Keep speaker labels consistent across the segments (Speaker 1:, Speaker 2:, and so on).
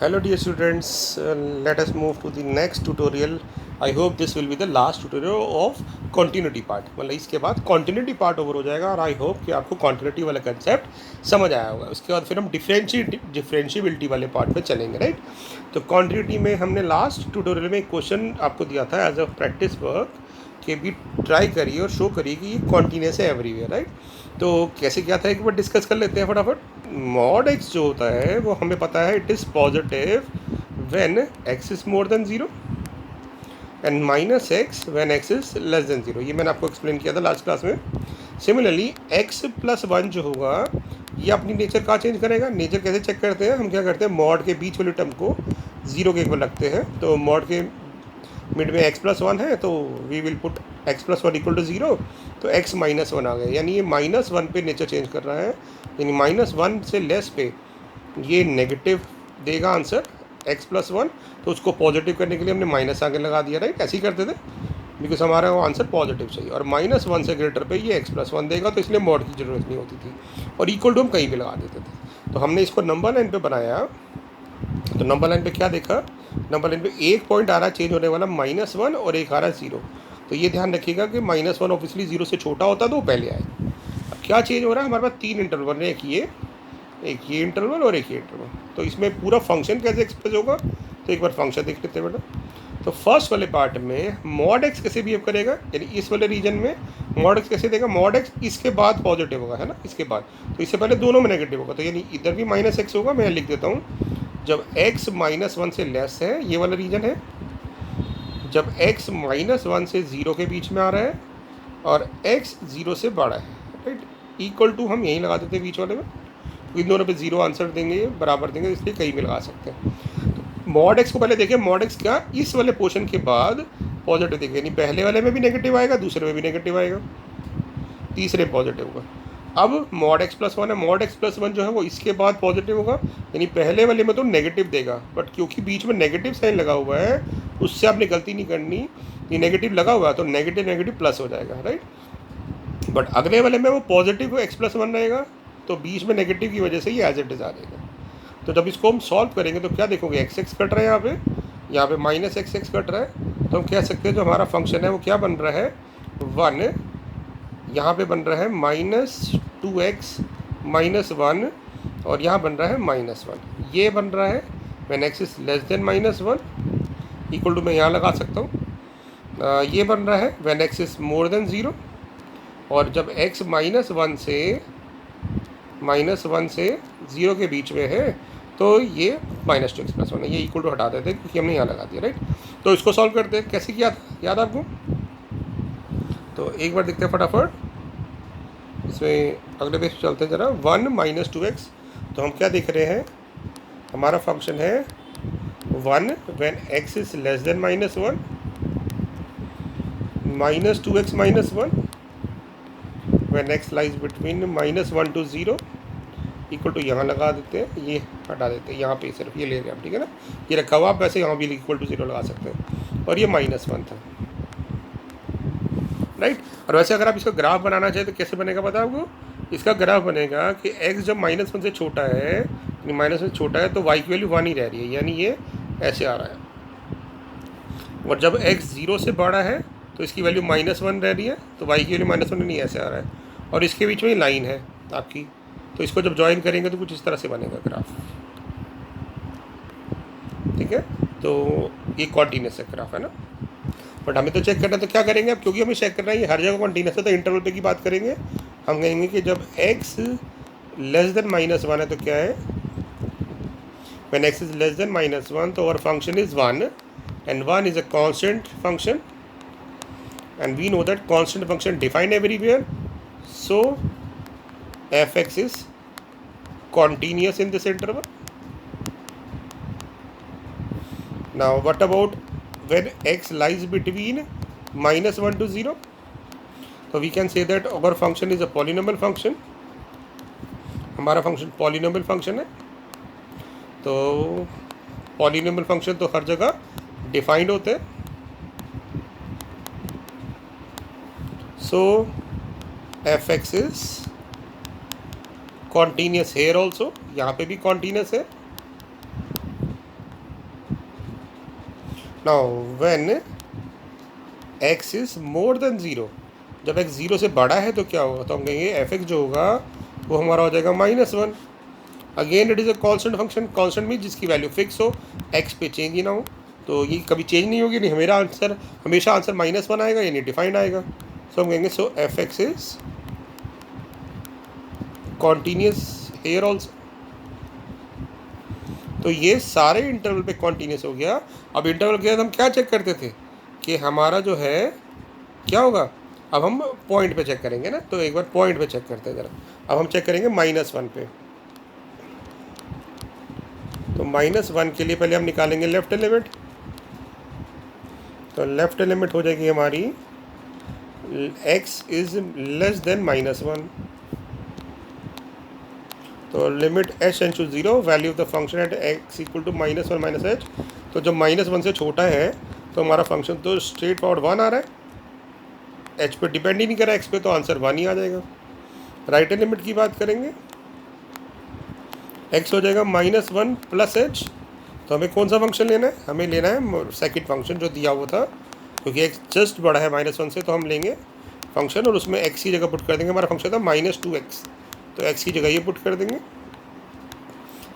Speaker 1: Hello dear students, let us move to the next tutorial. I hope this will be the last tutorial of continuity part. मतलब इसके बाद continuity part over हो जाएगा और I hope कि आपको continuity वाला कंसेप्ट समझ आया होगा. उसके बाद फिर हम डिफरेंशिएबिलिटी वाले पार्ट पे चलेंगे, राइट. तो continuity में हमने लास्ट ट्यूटोरियल में एक क्वेश्चन आपको दिया था एज अ प्रैक्टिस वर्क कि भी ट्राई करिए और शो करिए कि ये कॉन्टीन्यूस है एवरीवेयर, राइट. तो कैसे क्या था एक बार डिस्कस कर लेते हैं फटाफट. मॉड एक्स जो होता है वो हमें पता है it is positive when x is more than zero and minus x when x is less than zero. ये मैंने आपको एक्सप्लेन किया था लास्ट क्लास में. सिमिलरली एक्स प्लस वन जो होगा ये अपनी नेचर का चेंज करेगा. नेचर कैसे चेक करते हैं, हम क्या करते हैं मॉड के बीच वाले टर्म को ज़ीरो के ऊपर रखते हैं. तो मॉड के मिड में एक्स प्लस वन है तो we will put x plus one equal to zero. तो एक्स माइनस वन आ गया, यानी ये माइनस वन पे नेचर चेंज कर रहा है. यानी माइनस वन से लेस पे ये नेगेटिव देगा आंसर एक्स प्लस वन. तो उसको पॉजिटिव करने के लिए हमने माइनस आगे लगा दिया, राइट. ऐसे ही करते थे बिकॉज हमारा वो आंसर पॉजिटिव चाहिए. और माइनस वन से ग्रेटर पे ये एक्स प्लस वन देगा तो इसलिए मॉड की ज़रूरत नहीं होती थी. और इक्वल टू हम कहीं भी लगा देते थे. तो हमने इसको नंबर लाइन पे बनाया. तो नंबर लाइन पे क्या देखा, नंबर लाइन पे एक पॉइंट आ रहा है चेंज होने वाला माइनस वन और एक आ रहा है ज़ीरो. तो ये ध्यान रखिएगा कि माइनस वन ऑब्वियसली ज़ीरो से छोटा होता तो वो पहले आए. अब क्या चेंज हो रहा है, हमारे पास तीन इंटरवल है, एक ये इंटरवल और एक ये इंटरवल. तो इसमें पूरा फंक्शन कैसे एक्सप्रेस होगा, तो एक बार फंक्शन देख लेते हैं बेटा. तो फर्स्ट वाले पार्ट में मॉड एक्स कैसे बिहेव करेगा, यानी इस वाले रीजन में मॉड एक्स कैसे देगा. मॉड एक्स इसके बाद पॉजिटिव होगा, है ना, इसके बाद. तो इससे पहले दोनों में नेगेटिव होगा. तो यानी इधर भी माइनस एक्स होगा. मैं लिख देता हूँ, जब x माइनस वन से लेस है, ये वाला रीजन है. जब x माइनस वन से ज़ीरो के बीच में आ रहा है और x ज़ीरो से बड़ा है, राइट. इक्वल टू हम यहीं लगा देते हैं बीच वाले में. इन दोनों पे ज़ीरो आंसर देंगे, बराबर देंगे, इसलिए कहीं भी लगा सकते हैं. तो मॉड एक्स को पहले देखिए, मॉड एक्स क्या इस वाले पोर्शन के बाद पॉजिटिव देंगे, यानी पहले वाले में भी नेगेटिव आएगा, दूसरे में भी नेगेटिव आएगा, तीसरे पॉजिटिव होगा. अब मॉड एक्स प्लस वन है, मॉड एक्स प्लस वन जो है वो इसके बाद पॉजिटिव होगा. यानी पहले वाले में तो नेगेटिव देगा, बट क्योंकि बीच में नेगेटिव साइन लगा हुआ है उससे आपने गलती नहीं करनी. ये नेगेटिव लगा हुआ है तो नेगेटिव नेगेटिव प्लस हो जाएगा, राइट. बट अगले वाले में वो पॉजिटिव एक्स प्लस वन रहेगा, तो बीच में नेगेटिव की वजह से ये एज इट इज आ जाएगा. तो जब इसको हम सॉल्व करेंगे तो क्या देखोगे, एक्स एक्स कट रहा है, यहाँ पे माइनस एक्स एक्स कट रहा है. तो हम कह सकते हैं जो हमारा फंक्शन है वो क्या बन रहा है, वन. यहाँ पे बन रहा है minus two x minus one और यहाँ बन रहा है माइनस वन. ये बन रहा है when x is less than minus one, equal to मैं यहाँ लगा सकता हूँ. ये बन रहा है when x is more than zero. और जब एक्स माइनस वन से ज़ीरो के बीच में है तो ये minus two x plus one है. ये इक्वल टू हटा देते हैं क्योंकि हमने यहाँ लगा दिया, राइट. तो इसको सॉल्व करते हैं. कैसे किया था याद आपको, तो एक बार देखते हैं फटाफट. इसमें अगले पेज पे चलते हैं ज़रा. वन माइनस टू एक्स, तो हम क्या देख रहे हैं, हमारा फंक्शन है one when x is less than minus one, minus two x minus one when x lies between minus one to zero, equal to यहाँ लगा देते हैं, ये हटा देते हैं, यहाँ पे सिर्फ ये ले रहे हैं, ठीक है ना. ये रखा हुआ, आप वैसे यहाँ भी इक्वल टू ज़ीरो लगा सकते हैं. और ये माइनस वन था, राइट. और वैसे अगर आप इसका ग्राफ बनाना चाहें तो कैसे बनेगा पता है आपको. इसका ग्राफ बनेगा कि x जब माइनस वन से छोटा है, यानी माइनस वन से छोटा है तो y की वैल्यू वन ही रह रही है, यानी ये ऐसे आ रहा है. और जब x ज़ीरो से बड़ा है तो इसकी वैल्यू माइनस वन रह रही है, तो y की वैल्यू माइनस वन नहीं ऐसे आ रहा है. और इसके बीच में लाइन है आपकी, तो इसको जब ज्वाइन करेंगे तो कुछ इस तरह से बनेगा ग्राफ, ठीक है. तो ये कॉन्टीन्यूस ग्राफ है ना. बट हमें तो चेक करना है, तो क्या करेंगे अब, क्योंकि हमें चेक करना है ये हर जगह कॉन्टीन्यूस है तो इंटरवल पे की बात करेंगे. हम कहेंगे कि जब x less than minus one है तो क्या है, when x is less than minus one तो our function is one and one is a constant function and we know that constant function defined everywhere. So f(x) is continuous in this interval. Now what about when x lies between minus 1 to 0? So we can say that our function is a polynomial function. हमारा function polynomial function है. तो polynomial function तो हर जगह defined होते हैं. So f(x) is continuous here also, यहाँ पे भी कॉन्टीन्यूस है. Now when x is more than 0, जब x 0 से बड़ा है तो क्या होगा, तो हम कहेंगे एफ एक्स जो होगा वो हमारा हो जाएगा -1। Again it is a constant function, constant mean जिसकी वैल्यू फिक्स हो, x पे चेंज ही ना हो, तो ये कभी चेंज नहीं होगी, नहीं मेरा आंसर हमेशा आंसर -1 आएगा, यानी डिफाइंड आएगा। सो हम कहेंगे so f x is continuous here also. तो ये सारे इंटरवल पे कॉन्टीन्यूस हो गया। अब इंटरवल के बाद हम क्या चेक करते थे कि हमारा जो है क्या होगा, अब हम पॉइंट पे चेक करेंगे ना, तो एक बार पॉइंट पे चेक करते हैं ज़रा। अब हम चेक करेंगे -1 पे, तो -1 के लिए पहले हम निकालेंगे लेफ्ट लिमिट, तो लेफ्ट लिमिट हो जाएगी हमारी x इज लेस देन -1, तो limit h tends to 0, value of the function at x equal to -1 -h। तो जब -1 से छोटा है तो हमारा फंक्शन तो स्ट्रेट फॉरवर्ड 1 आ रहा है, h पे डिपेंड ही नहीं कर रहा है x पे, तो आंसर 1 ही आ जाएगा। राइट हैंड लिमिट की बात करेंगे, x हो जाएगा -1 प्लस h, तो हमें कौन सा फंक्शन लेना है, हमें लेना है सेकंड फंक्शन जो दिया हुआ था, क्योंकि x जस्ट बड़ा है -1 से, तो हम लेंगे फंक्शन और उसमें x की जगह पुट कर देंगे, हमारा फंक्शन था -2x, तो x की जगह ये पुट कर देंगे।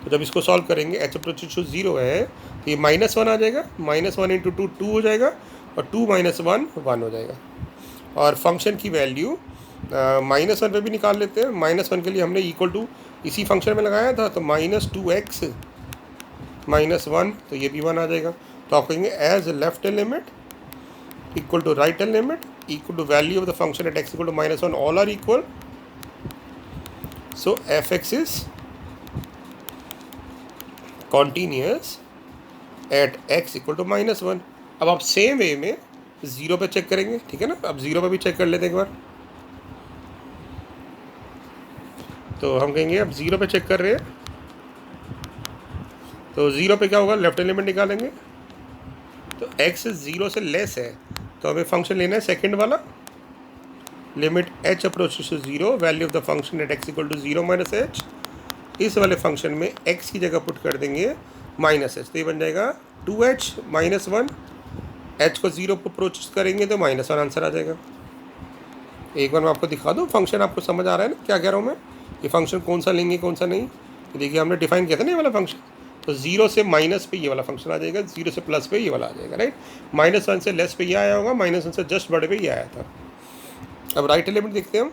Speaker 1: तो जब इसको सॉल्व करेंगे h अप्रोच टू 0 है, तो ये -1 आ जाएगा, -1 इंटू 2 2 हो जाएगा, और 2 - 1 1 हो जाएगा। और फंक्शन की वैल्यू -1 पे भी निकाल लेते हैं। -1 के लिए हमने इक्वल टू इसी फंक्शन में लगाया था, तो -2x -1, तो ये भी 1 आ जाएगा। तो आप कहेंगे as left limit equal to right limit equal to value of the function at x equal to -1 all are equal, so f x is continuous at x equal to -1। अब आप सेम वे में 0 पे check करेंगे, ठीक है ना, अब 0 पे भी चेक कर लेते हैं एक बार। तो हम कहेंगे अब 0 पे चेक कर रहे हैं, तो 0 पे क्या होगा, लेफ्ट लिमिट निकालेंगे, तो x 0 से लेस है, तो हमें फंक्शन लेना है सेकंड वाला, limit h approach to 0, value of the function at x equal to 0 -h। इस वाले फंक्शन में x की जगह पुट कर देंगे -h, तो ये बन जाएगा 2h -1, h को 0 पर अप्रोच करेंगे तो -1 आंसर आ जाएगा। एक बार मैं आपको दिखा दूँ फंक्शन, आपको समझ आ रहा है ना क्या कह रहा हूँ मैं, ये फंक्शन कौन सा लेंगे कौन सा नहीं। देखिए हमने डिफाइन किया था ना ये वाला फंक्शन, तो 0 से माइनस पे ये वाला फंक्शन आ जाएगा, 0 से प्लस पे ये वाला आ जाएगा, राइट। -1 से लेस पे ये आया होगा, -1 से जस्ट बड़े पे ये आया था। अब राइट एलिमेंट देखते हैं हम,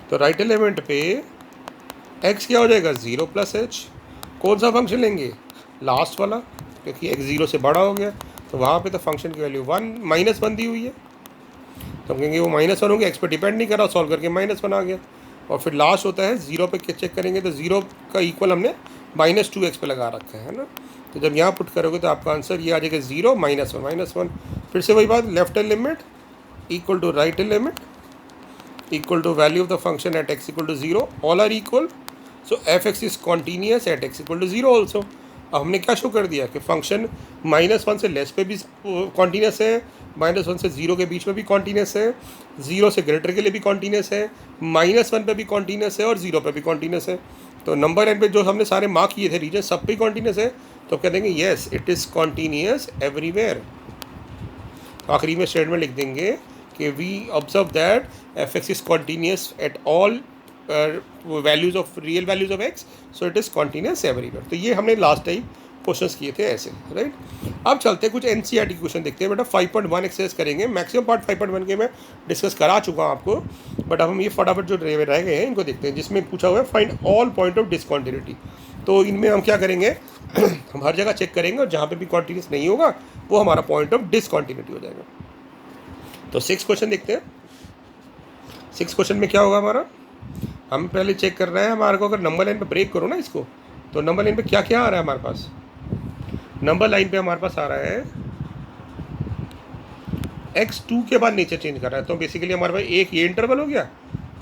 Speaker 1: तो राइट एलिमेंट पे x क्या हो जाएगा 0 + h, कौन सा फंक्शन लेंगे, लास्ट वाला, क्योंकि x 0 से बड़ा हो गया, तो वहाँ पे तो फंक्शन की वैल्यू -1 दी हुई है, तो हम कहेंगे वो -1 होंगे, x पे डिपेंड नहीं कर रहा, सॉल्व करके -1 आ गया। और फिर लास्ट होता है 0 पे चेक करेंगे, तो 0 का इक्वल हमने -2x पे लगा रखा है ना, तो जब यहाँ पुट करोगे तो आपका आंसर ये आ जाएगा 0 -1 -1। फिर से वही बात, left limit equal to right limit equal to value of the function at x equal to 0 all are equal, so f x is continuous at x equal to 0 also. अब हमने क्या शो कर दिया कि फंक्शन -1 से less पे भी continuous है, -1 से 0 के बीच में भी कॉन्टीन्यूस है, 0 से ग्रेटर के लिए भी कॉन्टीन्यूस है, -1 पे भी कॉन्टीन्यूस है और 0 पे भी कॉन्टीन्यूस है। तो नंबर एन पे जो हमने सारे मार्क किए थे रीजन, सब पे कॉन्टीन्यूस है, तो कह देंगे yes it is continuous everywhere. तो आखिरी में स्टेटमेंट लिख देंगे कि we observe that f x is continuous at all values of real values of x, so it is continuous everywhere. तो ये हमने लास्ट टाइम क्वेश्चंस किए थे ऐसे, राइट। अब चलते हैं कुछ एनसीईआरटी क्वेश्चन देखते हैं बेटा। 5.1 एक्सरसाइज करेंगे, मैक्सिमम पार्ट 5.1 के मैं डिस्कस करा चुका हूँ आपको, बट अब हम ये फटाफट जो रह गए हैं इनको देखते हैं, जिसमें पूछा हुआ है find all point of discontinuity. तो इनमें हम क्या करेंगे हम हर जगह चेक करेंगे और जहाँ पे भी कॉन्टिन्यूस नहीं होगा वो हमारा पॉइंट ऑफ डिसकॉन्टिन्यूटी हो जाएगा। तो 6 क्वेश्चन देखते हैं। 6 क्वेश्चन में क्या होगा हमारा, हम पहले चेक कर रहे हैं हमारे को, अगर नंबर लाइन पे ब्रेक करो ना इसको, तो नंबर लाइन पे क्या क्या आ रहा है हमारे पास, नंबर लाइन पे हमारे पास आ रहा है x2 के बाद नेचर चेंज कर रहा है, तो बेसिकली हमारे पास एक ये इंटरवल हो गया,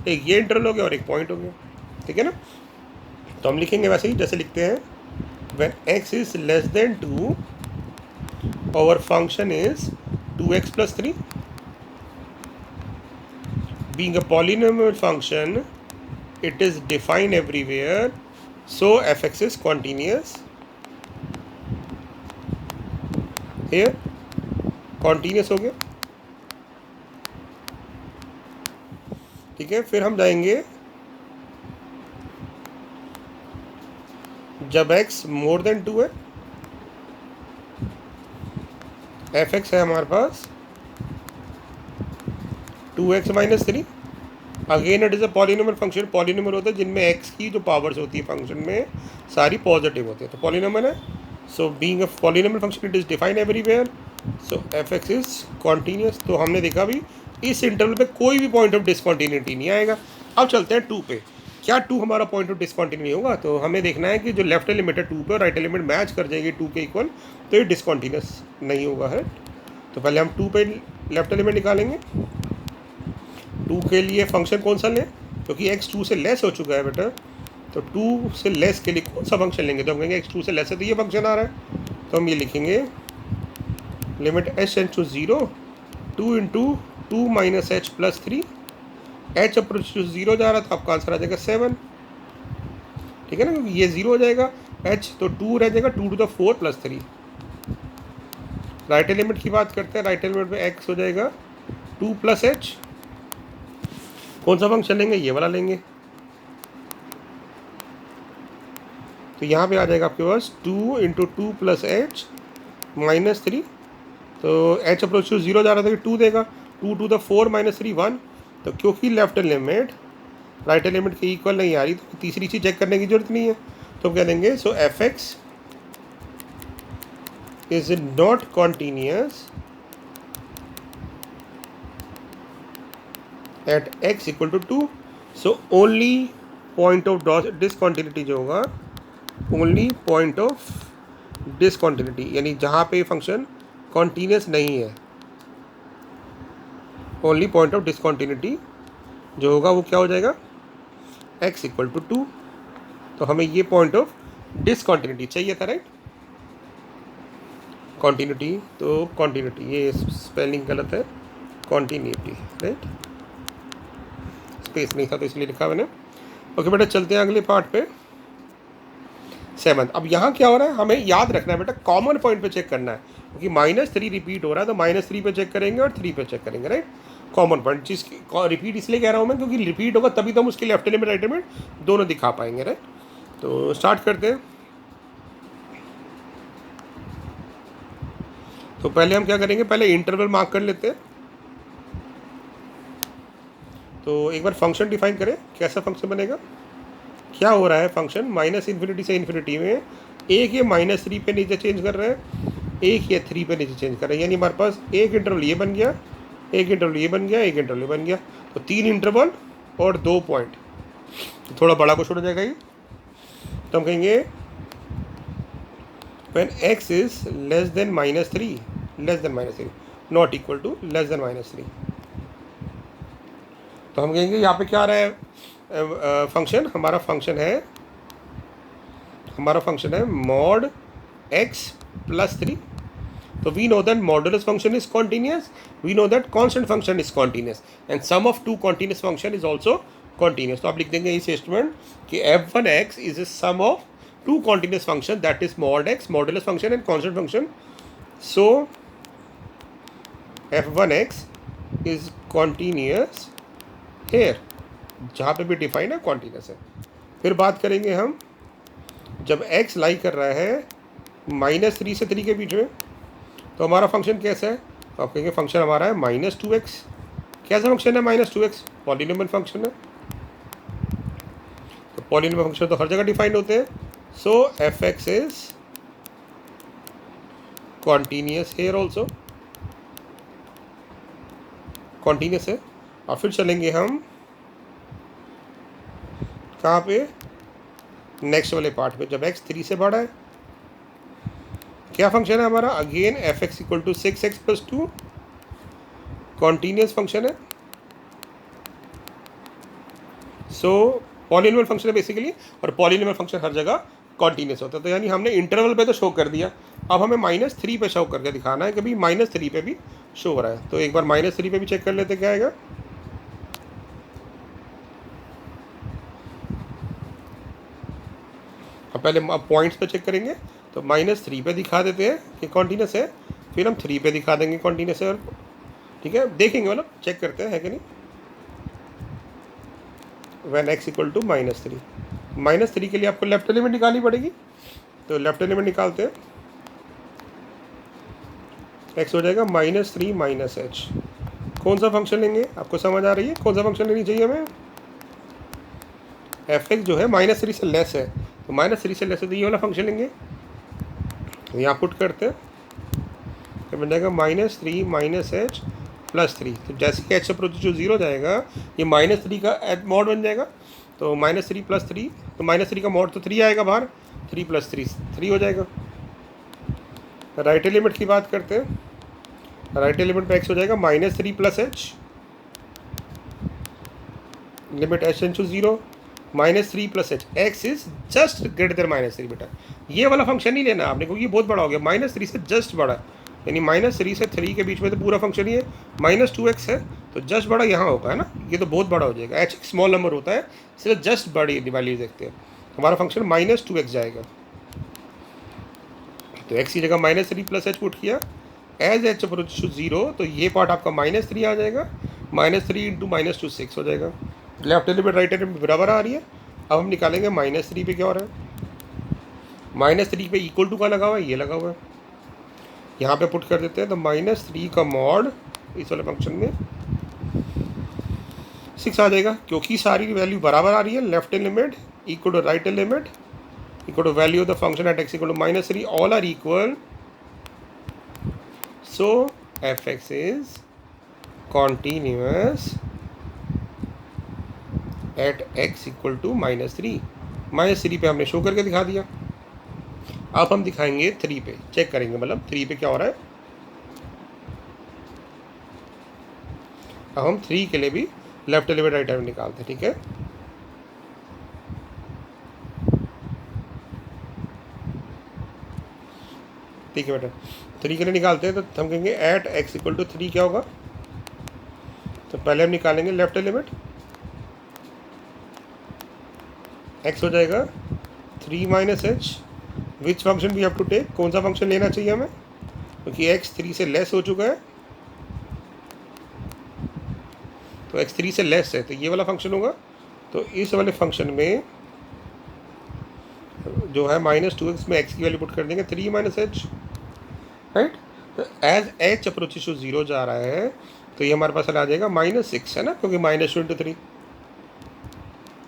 Speaker 1: एक ये इंटरवल हो गया और एक पॉइंट हो गया, ठीक है ना। तो हम लिखेंगे वैसे ही जैसे लिखते हैं, when x is less then 2 our function is 2x plus 3, being a polynomial function it is defined everywhere, so fx is continuous here continuous हो गया। ठीक है, फिर हम जाएंगे जब x मोर देन 2 है, एफ एक्स है हमारे पास 2x minus 3। Again it is a polynomial function. Polynomial होता है जिनमें x की जो पावर्स होती है फंक्शन में सारी पॉजिटिव होती है, तो पॉलिनोमियल है। So being a polynomial function it is defined everywhere. So f x is continuous. तो हमने देखा भी इस इंटरवल पे कोई भी पॉइंट ऑफ डिसकॉन्टीन्यूटी नहीं आएगा। अब चलते हैं 2 पे। क्या 2 हमारा पॉइंट ऑफ डिसकॉन्टीन्यूटी होगा? तो हमें देखना है कि जो लेफ्ट लिमिट है 2 पे और राइट लिमिट मैच कर जाएगी 2 के इक्वल, तो ये डिसकॉन्टीन्यूस नहीं होगा है। तो पहले हम 2 पे लेफ्ट लिमिट निकालेंगे। 2 के लिए फंक्शन कौन सा लें, क्योंकि x 2 से लेस हो चुका है बेटा, तो 2 से लेस के लिए कौन सा फंक्शन लेंगे? तो हम कहेंगे x 2 से लेस है तो ये फंक्शन आ रहा है, तो हम ये लिखेंगे limit h tends to 0 2 into 2 minus h plus 3। h approach to 0 जा रहा था, आपका आंसर आ जाएगा 7। ठीक है ना, क्योंकि ये 0 हो जाएगा h, तो 2 रह जाएगा 2 to the 4 plus 3। Right limit की बात करते हैं। राइट लिमिट में x हो जाएगा 2 प्लस एच। कौन सा फंक्शन लेंगे? ये वाला लेंगे। तो यहाँ पे आ जाएगा आपके पास 2 इंटू 2 प्लस एच माइनस 3। तो एच अप्रोच टू 0 जा रहा था कि 2 देगा, 2 टू द 4 माइनस 3 1। तो क्योंकि लेफ्ट लिमिट राइट लिमिट के इक्वल नहीं आ रही, तो तीसरी चीज़ चेक करने की जरूरत नहीं है। तो कह देंगे so f x is not continuous at x equal to 2। So only point of discontinuity जो होगा, ओनली पॉइंट ऑफ डिसकॉन्टिन्यूटी, यानी जहाँ पे फंक्शन कॉन्टीन्यूस नहीं है, ओनली पॉइंट ऑफ डिसकॉन्टिन्यूटी जो होगा वो क्या हो जाएगा? x equal to 2। तो हमें ये पॉइंट ऑफ डिसकॉन्टिन्यूटी चाहिए था, राइट। कॉन्टीन्यूटी, तो कॉन्टीन्यूटी, ये स्पेलिंग गलत है, कॉन्टीन्यूटी, राइट, स्पेस नहीं था तो इसलिए लिखा मैंने। ओके बेटा, चलते हैं अगले पार्ट पे, 7। अब यहाँ क्या हो रहा है, हमें याद रखना है बेटा, कॉमन पॉइंट पे चेक करना है, क्योंकि -3 रिपीट हो रहा है, तो -3 पे चेक करेंगे और 3 पे चेक करेंगे, राइट। कॉमन पॉइंट चीज़ रिपीट इसलिए कह रहा हूँ मैं, क्योंकि रिपीट होगा तभी तो हम उसके लेफ्ट लिमिट राइट लिमिट दोनों दिखा पाएंगे, राइट। तो स्टार्ट करते हैं। तो पहले हम क्या करेंगे, पहले इंटरवल मार्क कर लेते हैं। तो एक बार फंक्शन डिफाइन करें, कैसा फंक्शन बनेगा, क्या हो रहा है फंक्शन -∞ से इन्फिनिटी में एक ये -3 पे नीचे चेंज कर रहे हैं, एक ये 3 पे नीचे चेंज कर रहे हैं, यानी हमारे पास एक इंटरवल ये बन गया, एक इंटरवल ये बन गया, एक इंटरवल ये बन गया, तो 3 इंटरवल और 2 पॉइंट। तो थोड़ा बड़ा क्वेश्चन हो जाएगा ये। तो हम कहेंगे when x is less than -3 not equal to less than -3। तो हम कहेंगे यहाँ पे क्या आ रहा है फंक्शन, हमारा फंक्शन है मॉड x प्लस 3। तो we know that modulus function is continuous, we know that constant function is continuous, and sum of 2 continuous function is also continuous. तो आप लिख देंगे इस स्टेटमेंट कि f1x is a sum of 2 continuous function, that is mod x modulus function and constant function. So f1x is continuous here, जहाँ पे भी define है कॉन्टीन्यूस है। फिर बात करेंगे हम जब x लाई कर रहा है -3 से 3 के बीच में, तो हमारा फंक्शन कैसा है, तो आप कहेंगे फंक्शन हमारा है -2x। कैसा फंक्शन है -2x? पॉलिनोमियल फंक्शन है। तो पॉलिनोमियल फंक्शन तो हर जगह डिफाइंड होते हैं। So f x is continuous here also, continuous है। और फिर चलेंगे हम कहाँ पे, नेक्स्ट वाले पार्ट पे, जब x 3 से बड़ा है, क्या फंक्शन है हमारा, again f x equal to 6x plus 2, continuous function है। सो पॉलिनोमियल फंक्शन है बेसिकली, और पॉलिनोमियल फंक्शन हर जगह कॉन्टीन्यूस होता है। तो यानी हमने इंटरवल पे तो शो कर दिया, अब हमें -3 पे शो करके दिखाना है कि भाई -3 पे भी शो हो रहा है। तो एक बार -3 पे भी चेक कर लेते क्या आएगा। अब पहले पॉइंट्स पे चेक करेंगे, तो -3 पे दिखा देते हैं कि कॉन्टीन्यूस है, फिर हम 3 पे दिखा देंगे कॉन्टीन्यूस है, और ठीक है देखेंगे मतलब चेक करते हैं है कि नहीं। व्हेन x इक्वल टू -3, -3 के लिए आपको लेफ्ट एलिमेंट निकालनी पड़ेगी, तो लेफ्ट एलिमेंट निकालते हैं। x हो जाएगा -3 -h। कौन सा फंक्शन लेंगे, आपको समझ आ रही है कौन सा फंक्शन लेनी चाहिए हमें। f(x) जो है -3 से लेस है, तो -3 से लेस है तो ये वाला फंक्शन लेंगे। तो यहाँ पुट करते हैं तो बन जाएगा -3 -h +3। तो जैसे कि h अप्रोच जो 0 जाएगा ये -3 का मॉड बन जाएगा, तो -3 + 3, तो -3 का मॉड तो 3 आएगा बाहर, 3 + 3 3 हो जाएगा। राइट एलिमेंट की बात करते हैं, राइट एलिमेंट पे x हो जाएगा -3 + h, limit h tends to 0, -3 + h, x is just greater than -3। बेटा ये वाला फंक्शन नहीं लेना आपने, क्योंकि ये बहुत बड़ा हो गया, -3 से जस्ट बड़ा, यानी -3 से 3 के बीच में तो पूरा फंक्शन ही है, -2x है तो जस्ट बड़ा यहाँ होगा, है ना, ये तो बहुत बड़ा हो जाएगा। h एक स्मॉल नंबर होता है, इसलिए जस्ट बड़ी वैल्यू देखते हैं। हमारा फंक्शन -2x जाएगा, तो x की जगह -3 + h पुट किया, एज h अप्रोच टू 0, तो ये पार्ट आपका -3 आ जाएगा, -3 × -2 6 हो जाएगा। लेफ्ट एलिमेंट राइट एलिमेंट बराबर आ रही है। अब हम निकालेंगे -3 पे क्या हो रहा है, -3 पे इक्वल टू का लगा हुआ है, ये लगा हुआ है, यहाँ पे पुट कर देते हैं। तो -3 का मॉड इस वाले फंक्शन में 6 आ जाएगा, क्योंकि सारी वैल्यू बराबर आ रही है। Left element equal to right element equal to value of the function at x equal to -3, all are equal, so f(x) is continuous at x equal to -3। -3 पे हमने शो करके दिखा दिया। अब हम दिखाएंगे 3 पे, चेक करेंगे मतलब 3 पे क्या हो रहा है। अब हम 3 के लिए भी लेफ्ट एलिमेंट राइट एलिमेंट निकालते हैं, ठीक है। ठीक है बेटा, 3 के लिए निकालते हैं, तो हम कहेंगे एट x इक्वल टू 3 क्या होगा। तो पहले हम निकालेंगे लेफ्ट एलिमेंट, x हो जाएगा 3 -h, which function we have to take, कौन सा फंक्शन लेना चाहिए हमें, क्योंकि x 3 से लेस हो चुका है, तो x 3 से लेस है तो ये वाला फंक्शन होगा। तो इस वाले फंक्शन में जो है -2x में x की वैल्यू पुट कर देंगे 3 -h, राइट। तो एज h अप्रोचेस टू 0 जा रहा है, तो ये हमारे पास आ जाएगा -6, है ना, क्योंकि -2 × 3।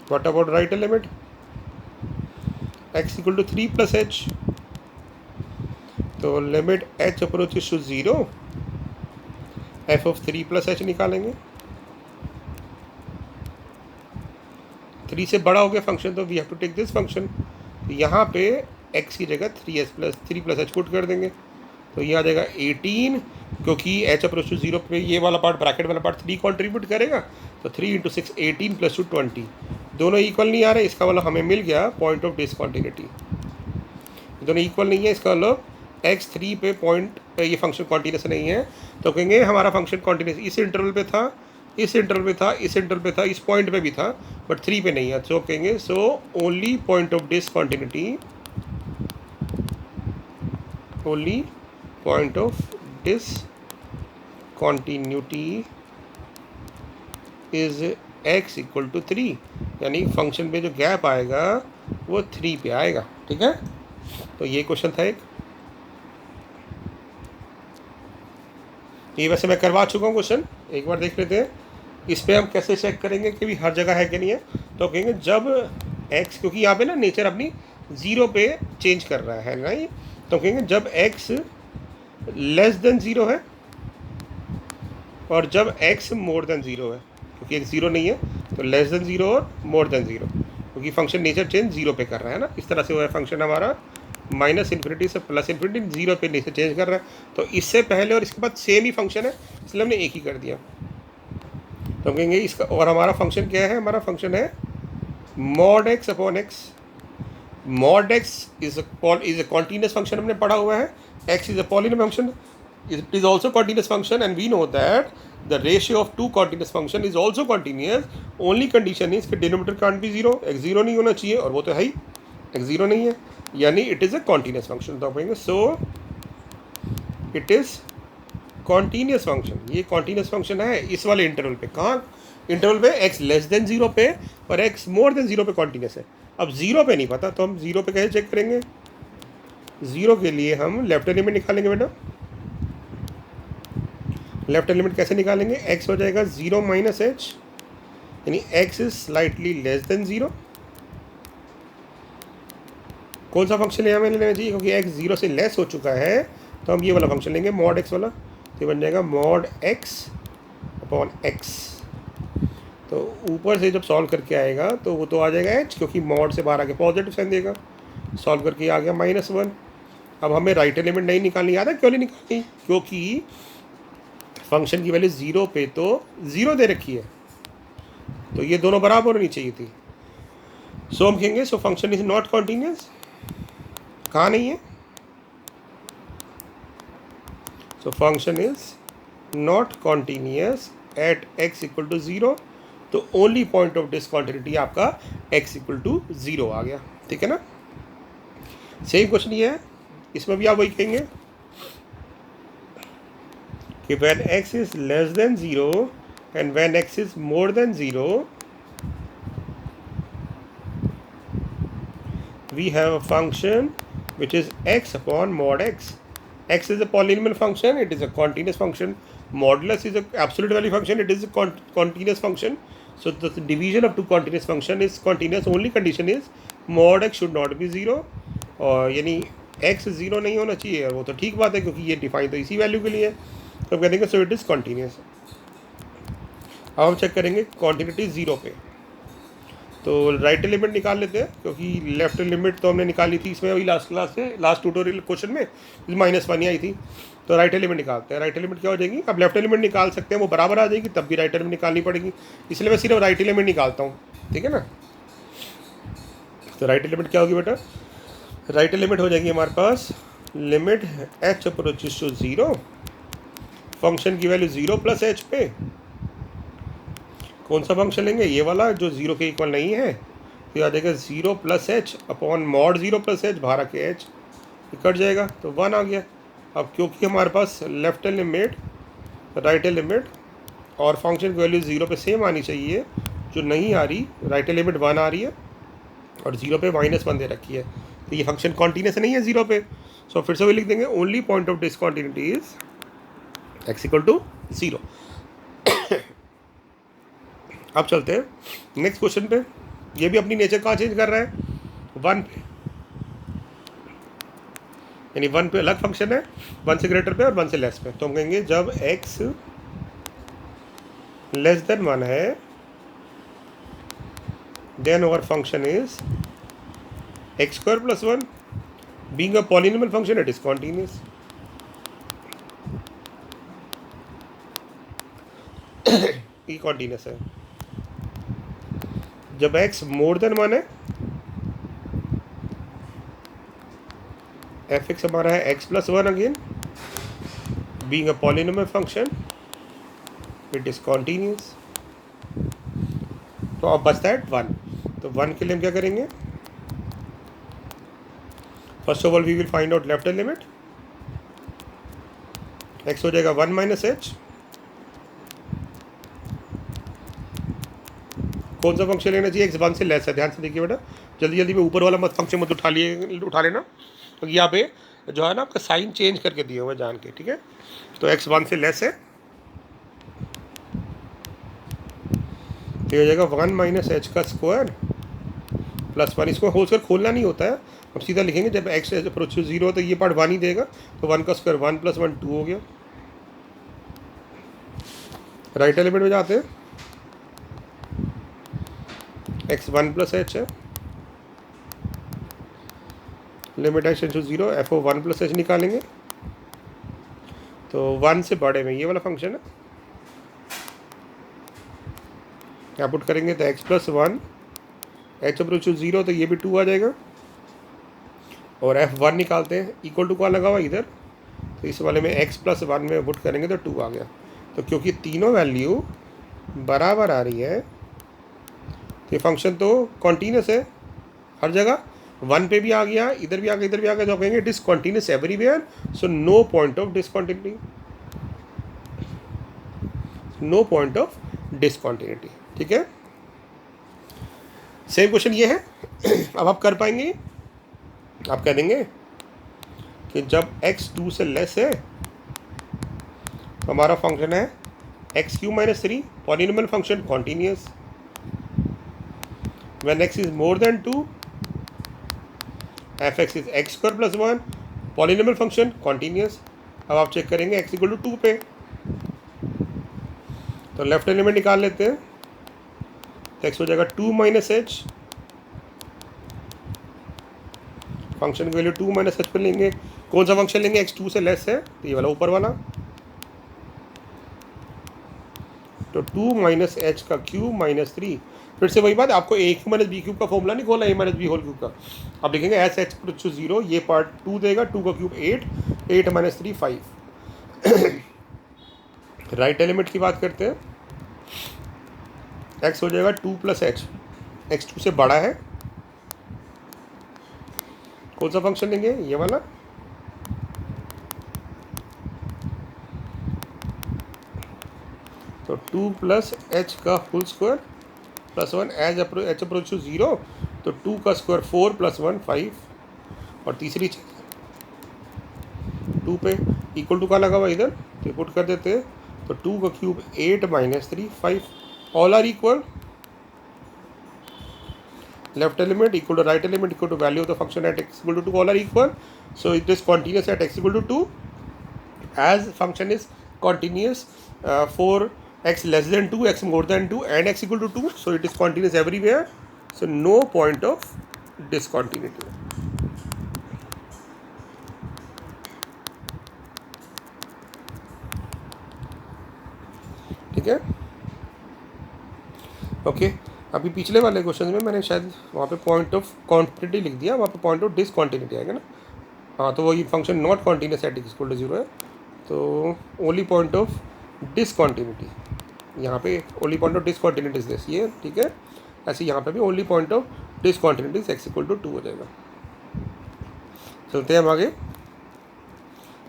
Speaker 1: What about right element, x equal to 3 + h, तो limit h approaches to 0, f(3 + h) निकालेंगे। 3 से बड़ा हो गया फंक्शन, तो we have to take this function. तो यहाँ पे x की जगह 3 + h पुट कर देंगे, तो ये आ जाएगा 18, क्योंकि h अप्रोच टू 0 पे ये वाला पार्ट, ब्रैकेट वाला पार्ट 3 कॉन्ट्रीब्यूट करेगा, तो 3 × 6 18 + 2 20, दोनों इक्वल नहीं आ रहे, इसका मतलब हमें मिल गया पॉइंट ऑफ डिसकॉन्टिन्यूटी। दोनों इक्वल नहीं है, इसका मतलब x 3 पे पॉइंट ये फंक्शन कॉन्टिन्यूस नहीं है, तो कहेंगे हमारा फंक्शन कॉन्टिन्यूस इस इंटरवल पे था, इस इंटरवल पे था, इस इंटरवल पे था, इस पॉइंट पे भी था, बट 3 पे नहीं है। तो कहेंगे so only point of discontinuity, only point of discontinuity is x equal to 3, यानी फंक्शन में जो गैप आएगा वो 3 पे आएगा, ठीक है। तो ये क्वेश्चन था एक, ये वैसे मैं करवा चुका हूँ क्वेश्चन, एक बार देख लेते हैं। इस पर हम कैसे चेक करेंगे कि भी हर जगह है कि नहीं है। तो कहेंगे जब x, क्योंकि यहाँ पे ना नेचर अपनी 0 पे चेंज कर रहा है ना ये, तो कहेंगे जब x लेस देन 0 है और जब x मोर देन 0 है, क्योंकि x 0 नहीं है तो लेस देन 0 और मोर देन 0, क्योंकि फंक्शन नेचर चेंज 0 पे कर रहा है ना, इस तरह से वो है फंक्शन हमारा -∞ से +∞, 0 पे नेचर चेंज कर रहा है। तो इससे पहले और इसके बाद सेम ही फंक्शन है, इसलिए हमने एक ही कर दिया। तो कहेंगे इसका, और हमारा फंक्शन क्या है, हमारा फंक्शन है mod x upon x। mod x is a continuous function, हमने पढ़ा हुआ है, x is a polynomial function, it is also continuous function, and we know that the ratio of two continuous function is also continuous, only condition is कि denominator can't be 0, x 0 नहीं होना चाहिए, और वो तो है ही, x 0 नहीं है, यानी it is a continuous function। तो कहेंगे so it is continuous function. ये कॉन्टीन्यूस फंक्शन है इस वाले इंटरवल पे। कहाँ इंटरवल पे? x लेस देन 0 पे और x मोर देन 0 पे कॉन्टीन्यूस है। अब 0 पे नहीं पता तो हम 0 पे कैसे चेक करेंगे? 0 के लिए हम लेफ्ट लिमिट निकालेंगे बेटा। लेफ्ट लिमिट कैसे निकालेंगे? x हो जाएगा 0 माइनस एच, यानी x is slightly less than 0। कौन सा फंक्शन यहाँ में लेना चाहिए? क्योंकि x 0 से लेस हो चुका है तो हम ये वाला फंक्शन लेंगे मॉड x वाला। तो ये बन जाएगा मॉड x अपॉन x। तो ऊपर से जब सॉल्व करके आएगा तो वो तो आ जाएगा h, क्योंकि मॉड से बाहर आके पॉजिटिव साइन देगा। सॉल्व करके आ गया -1। अब हमें राइट एलिमेंट नहीं निकालनी, याद है क्यों नहीं निकालनी? क्योंकि फंक्शन की वैल्यू 0 पे तो 0 दे रखी है, तो ये दोनों बराबर होनी चाहिए थी। सो हम कहेंगे so function is not continuous. कहाँ नहीं है? So function is not continuous at x equal to 0। तो ओनली पॉइंट ऑफ डिसकॉन्टिन्यूटी आपका x इक्वल टू 0 आ गया। ठीक है ना? सेम क्वेश्चन ये है, इसमें भी आप वही कहेंगे कि when x is less than 0 and when x is more than 0 we have a function which is x upon mod x. X is a polynomial function, it is a continuous function. Modulus is a absolute value function, it is a continuous function. So the division of two continuous function is continuous. Only condition is mod x should not be 0, और यानी x 0 नहीं होना चाहिए। और वो तो ठीक बात है क्योंकि ये डिफाइन तो इसी वैल्यू के लिए है। तो हम कहेंगे सो इट इज़ कॉन्टीन्यूस। अब हम चेक करेंगे कॉन्टीन्यूटी 0 पे। तो राइट लिमिट निकाल लेते हैं, क्योंकि लेफ्ट लिमिट तो हमने निकाली थी इसमें अभी लास्ट क्लास से, लास्ट ट्यूटोरियल क्वेश्चन में -1 ही आई थी। तो राइट लिमिट निकालते हैं। राइट लिमिट क्या हो जाएगी? अब लेफ्ट लिमिट निकाल सकते हैं, वो बराबर आ जाएगी, तब भी राइट लिमिट निकालनी पड़ेगी, इसलिए मैं सिर्फ राइट लिमिट निकालता हूँ। ठीक है ना? तो राइट लिमिट क्या होगी बेटा? राइट लिमिट हो जाएगी हमारे पास limit h approaches to 0, function की वैल्यू 0 प्लस एच पे। कौन सा फंक्शन लेंगे? ये वाला जो 0 के इक्वल नहीं है। तो आ जाएगा 0 plus H upon mod 0 plus H, बाहर के एच कट जाएगा तो 1 आ गया। अब क्योंकि हमारे पास लेफ्ट लिमिट, राइट लिमिट और फंक्शन की वैल्यू 0 पे सेम आनी चाहिए, जो नहीं आ रही, राइट लिमिट 1 आ रही है और 0 पे -1 दे रखी है, तो ये फंक्शन कॉन्टीन्यूस नहीं है 0 पे। सो फिर से वो लिख देंगे only point of discontinuity is x equal to 0। अब चलते हैं नेक्स्ट क्वेश्चन पे। ये भी अपनी नेचर कहाँ चेंज कर रहा है? 1 पे, यानी 1 पे अलग फंक्शन है, 1 से ग्रेटर पे और 1 से लेस पे। तो हम कहेंगे जब x लेस देन 1 है then our function is x square plus 1। Being a polynomial function it is continuous. ये कॉन्टीन्यूस है। जब x मोर देन 1 है, एफ एक्स हमारा है x plus 1 again, being a polynomial function it is continuous. तो अब बचता है 1। तो 1 के लिए हम क्या करेंगे? First of all we will find out left limit. x हो जाएगा 1 माइनस एच। कौन सा फंक्शन लेना चाहिए? x 1 से लेस है। ध्यान से देखिए बेटा, जल्दी जल्दी में ऊपर वाला मत फंक्शन मत उठा लेना, तो यहाँ पे जो है ना आपका साइन चेंज करके दिया हुआ है जान के। ठीक है? तो x 1 से लेस है, तो हो जाएगा 1 माइनस एच का स्क्वायर प्लस 1। इसको होल स्क्वायर खोलना नहीं होता है, हम सीधा लिखेंगे जब x अप्रोच टू 0 तो ये पार्ट 1 ही देगा, तो 1 का स्क्वायर 1 प्लस 1 2 हो गया। राइट एलिमेंट में जाते हैं, x 1 प्लस एच है, limit x tends to 0, f ओ 1 प्लस एच निकालेंगे, तो 1 से बड़े में ये वाला फंक्शन है, यहाँ पुट करेंगे तो x plus 1, h approach to 0 तो ये भी 2 आ जाएगा, और f1 निकालते हैं, इक्वल टू का लगा हुआ इधर, तो इस वाले में x प्लस 1 में पुट करेंगे तो 2 आ गया। तो क्योंकि तीनों वैल्यू बराबर आ रही है, तो ये फंक्शन तो कॉन्टीन्यूस है हर जगह, 1 पे भी आ गया, इधर भी आ गया, इधर भी आ गया, तो आप कहेंगे discontinuous everywhere, so no point of discontinuity, no point of discontinuity. ठीक है, सेम क्वेश्चन ये है। अब आप कर पाएंगे, आप कह देंगे कि जब x 2 से लेस है तो हमारा फंक्शन है x Q minus 3, polynomial function continuous. When x is more then 2, F x is x square plus 1, polynomial function continuous. अब आप चेक करेंगे x इक्वल टू 2 पे, तो लेफ्ट एलिमेंट निकाल लेते हैं, तो x हो जाएगा 2 माइनस एच, फंक्शन की वैल्यू 2 माइनस एच पर लेंगे। कौन सा फंक्शन लेंगे, x 2 से लेस है तो ये वाला ऊपर वाला, तो 2 माइनस एच का क्यूब माइनस 3। फिर से वही बात, आपको ए क्यू माइनस बी क्यूब का फॉर्मूला नहीं खोला, ए माइनस बी होल क्यूब का। आप लिखेंगे एस एच प्लस 0, ये पार्ट 2 देगा, 2 का क्यूब 8, 8 माइनस 3 5। राइट एलिमेंट की बात करते हैं, एक्स हो जाएगा 2 प्लस एच, एक्स 2 से बड़ा है, कौन सा फंक्शन लेंगे, ये वाला, तो 2 प्लस एच का whole square plus 1, as h approach to 0, तो 2 का स्क्वायर 4 प्लस 1 5, और तीसरी चीज 2 पे इक्वल टू का लगा हुआ इधर, तो पुट कर देते हैं, तो 2 का cube 8 minus 3 5, all are equal, left element equal to right element equal to value of the function at x equal to 2, all are equal, so it is continuous at x equal to 2, as function is continuous for x less than 2, x more than 2 and x equal to 2, so it is continuous everywhere, so no point of discontinuity. ठीक है, okay. अभी पिछले वाले question में मैंने शायद वहाँ पे पॉइंट ऑफ कॉन्टिन्यूटी लिख दिया, वहाँ पे पॉइंट ऑफ डिसकॉन्टिन्यूटी आएगा ना, हाँ, तो वही function not continuous at x equal to 0 है, तो ओनली पॉइंट ऑफ डिसकॉन्टिन्यूटी, यहाँ पे only point of discontinuity this, ये ठीक है। ऐसे यहाँ पे भी only point of discontinuity x equal to 2 हो जाएगा। चलते हैं हम आगे,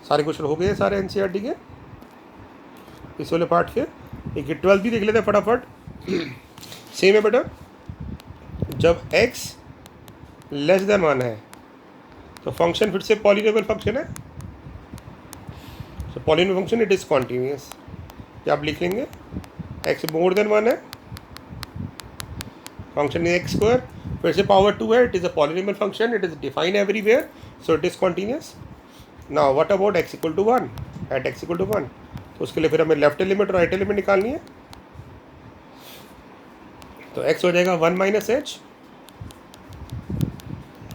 Speaker 1: सारे क्वेश्चन हो गए सारे एनसीईआरटी के इस वाले पार्ट के। एक 12 भी देख लेते हैं फटाफट। सेम है बेटा, जब x लेस देन 1 है तो फंक्शन फिर से पॉलिनोमियल फंक्शन है, तो polynomial function it is continuous, क्या आप लिख लेंगे, x मोर देन 1 है, फंक्शन इज एक्स स्क्वायर, फिर से पावर 2 है, it is a polynomial function, it is define everywhere, so it is continuous. Now what about x equal to 1, at x equal to 1, तो उसके लिए फिर हमें left element और राइट एलिमेंट निकालनी है, तो x हो जाएगा 1 minus h,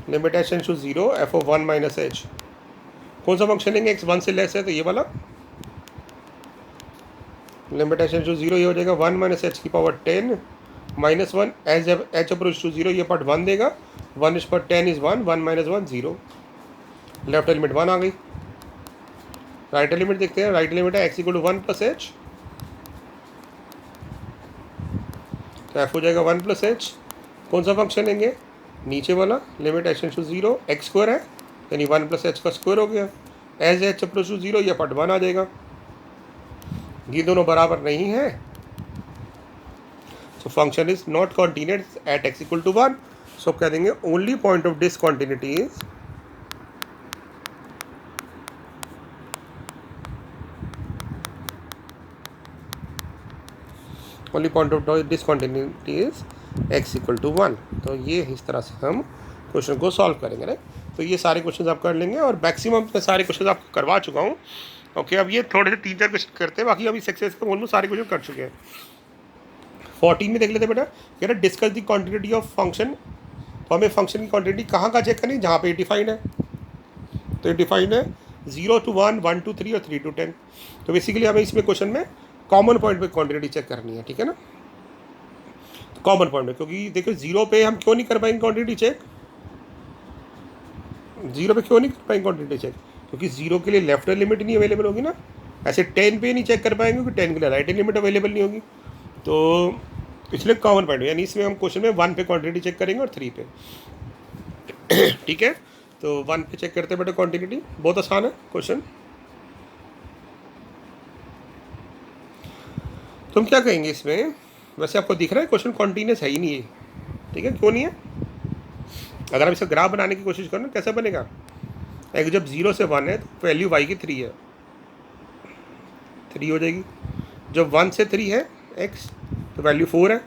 Speaker 1: limit h tends to 0, f of 1 minus h, कौन सा फंक्शन लेंगे, x 1 से लेस है तो ये वाला, लिमिट एच टेंड्स टू 0, ये हो जाएगा 1 माइनस एच की power 10 minus 1, as h approach to 0, ये पार्ट 1 देगा, 1 इज पर 10 इज 1, 1 माइनस 1 0, लेफ्ट एलिमेंट 1 आ गई। राइट एलिमेंट देखते हैं, राइट एलिमेंट है x equal to 1 plus h, तो एफ हो जाएगा 1 प्लस एच, कौन सा फंक्शन लेंगे, नीचे वाला, limit h tends to 0, x square है यानी 1 प्लस एच का स्क्वायर हो गया, एज एच अप्रोच टू 0, ये पार्ट 1 आ जाएगा, ये दोनों बराबर नहीं है, so function is not continuous at x equal to 1, so कह देंगे only point of discontinuity is only point of discontinuity is x equal to 1। तो ये इस तरह से हम क्वेश्चन को सॉल्व करेंगे राइट। तो ये सारे क्वेश्चन आप कर लेंगे और मैक्सिमम मैं सारे क्वेश्चन आपको करवा चुका हूँ। ओके, अब ये थोड़े से 3-4 क्वेश्चन करते हैं, बाकी अभी सक्सेस के ऑलमोस्ट सारे क्वेश्चन कर चुके हैं। 14 में देख लेते हैं बेटा, कह रहा discuss the quantity of function, तो हमें फंक्शन की क्वांटिटी कहाँ का चेक करनी, जहाँ पे डिफाइंड है, तो ये डिफाइंड है 0 to 1, 1 to 3 और 3 to 10। तो बेसिकली हमें इसमें क्वेश्चन में कॉमन पॉइंट पे क्वांटिटी चेक करनी है, ठीक है ना, कॉमन पॉइंट पे, क्योंकि देखो 0 पे हम क्यों नहीं कर पाएंगे क्वांटिटी चेक, 0 पे क्यों नहीं कर पाएंगे क्वांटिटी चेक, क्योंकि 0 के लिए लेफ्ट लिमिट नहीं अवेलेबल होगी ना, ऐसे 10 पे नहीं चेक कर पाएंगे क्योंकि 10 के लिए राइट लिमिट अवेलेबल नहीं होगी, तो इसलिए कॉमन पॉइंट, यानी इसमें हम क्वेश्चन में 1 पे क्वांटिटी चेक करेंगे और 3 पे। ठीक है, तो 1 पे चेक करते हैं बेटा कॉन्टिन्यूटी, बहुत आसान है क्वेश्चन। तुम क्या कहेंगे इसमें, वैसे आपको दिख रहा है क्वेश्चन कॉन्टिन्यूस है ही नहीं है, ठीक है, क्यों नहीं है? अगर आप इसका ग्राफ बनाने की कोशिश करो ना, कैसा बनेगा? एक जब 0 से 1 है तो वैल्यू y की 3 है, 3 हो जाएगी। जब 1 से 3 है x तो वैल्यू 4 है,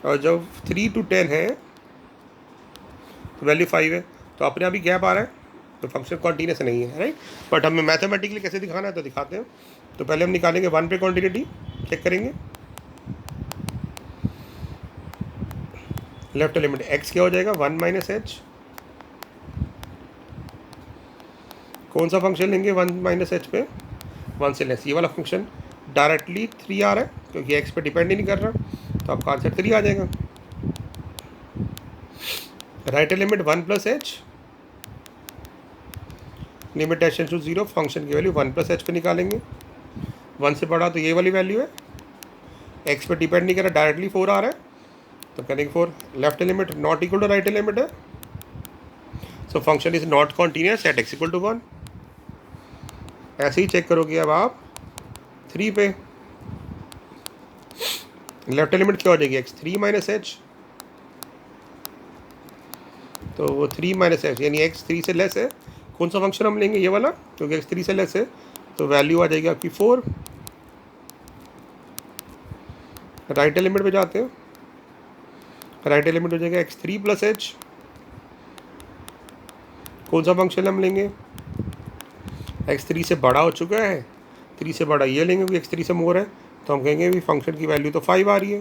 Speaker 1: और जब 3 to 10 है तो वैल्यू 5 है। तो अपने आप ही गैप आ रहा है, तो फंक्शन कॉन्टिन्यूस नहीं है, राइट। बट हमें मैथमेटिकली कैसे दिखाना है तो दिखाते हैं। तो पहले हम निकालेंगे 1 पे कॉन्टिन्यूटी, चेक करेंगे। लेफ्ट लिमिट x क्या हो जाएगा, 1 माइनस एच। कौन सा फंक्शन लेंगे 1 माइनस एच पे, 1 से लेस, ये वाला फंक्शन। डायरेक्टली 3 आ रहा है क्योंकि x पे डिपेंड ही नहीं कर रहा, तो आपका आंसर 3 आ जाएगा। Right limit 1 plus H, limit H two 0, function की वैल्यू 1 प्लस एच पे निकालेंगे। 1 से बड़ा तो ये वाली वैल्यू है, x पे डिपेंड नहीं कर रहा, डायरेक्टली 4 आ रहा है, तो करेंगे 4। Left limit not equal to right limit है, so function is not continuous at x equal to 1। ऐसे ही चेक करोगे अब आप 3 पे, लेफ्ट लिमिट क्या हो जाएगी, x 3 माइनस एच, तो वो 3 माइनस एच यानी x 3 से लेस है। कौन सा फंक्शन हम लेंगे, ये वाला, क्योंकि x 3 से लेस है, तो वैल्यू आ जाएगी आपकी 4। राइट लिमिट पे जाते हैं, राइट लिमिट हो जाएगा x 3 प्लस एच। कौन सा फंक्शन हम लेंगे, x 3 से बड़ा हो चुका है, 3 से बड़ा ये लेंगे क्योंकि x 3 से मोर है, तो हम कहेंगे भी फंक्शन की वैल्यू तो 5 आ रही है,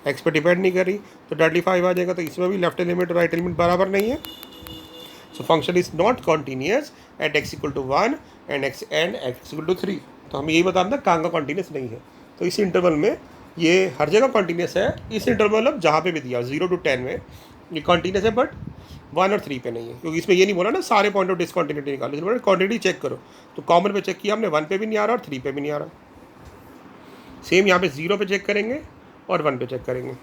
Speaker 1: x पे डिपेंड नहीं कर रही, तो डायरेक्टली 5 आ जाएगा। तो इसमें भी लेफ्ट लिमिट और राइट लिमिट बराबर नहीं है, so function is not continuous at x equal to 1 and x equal to 3। तो हमें यही बताना था कहाँ का कॉन्टिन्यूस नहीं है। तो इस इंटरवल में ये हर जगह कॉन्टिन्यूस है, इस इंटरवल मतलब जहाँ पे भी दिया 0 to 10 में ये कॉन्टिन्यूस है, बट 1 और 3 पे नहीं है, क्योंकि इसमें ये नहीं बोला ना सारे पॉइंट ऑफ डिसकॉन्टिन्यूटी निकालो, इसमें क्वांटिटी चेक करो। तो कॉमन पे चेक किया हमने, 1 पे भी नहीं आ रहा और 3 पे भी नहीं आ रहा। सेम यहाँ पे 0 पे चेक करेंगे और 1 पे चेक करेंगे।